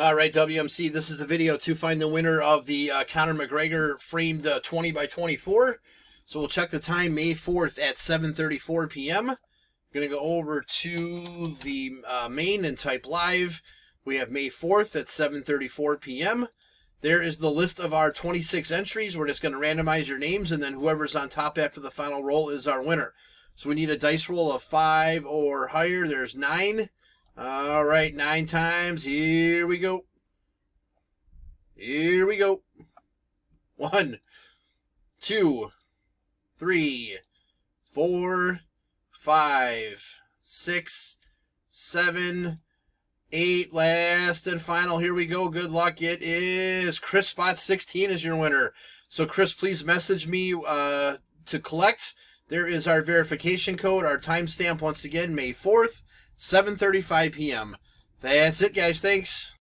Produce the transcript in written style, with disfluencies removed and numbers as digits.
All right, WMC, this is the video to find the winner of the Conor McGregor framed 20 by 24. So we'll check the time, May 4th at 7:34 p.m. We're going to go over to the main and type live. We have May 4th at 7:34 p.m. There is the list of our 26 entries. We're just going to randomize your names, and then whoever's on top after the final roll is our winner. So we need a dice roll of 5 or higher. There's 9. All right, 9 times. Here we go. Here we go. 1, 2, 3, 4, 5, 6, 7, 8. Last and final. Here we go. Good luck. It is Chris Spot 16 is your winner. So Chris, please message me to collect. There is our verification code, our timestamp once again, May 4th, 7:35 p.m. That's it, guys. Thanks.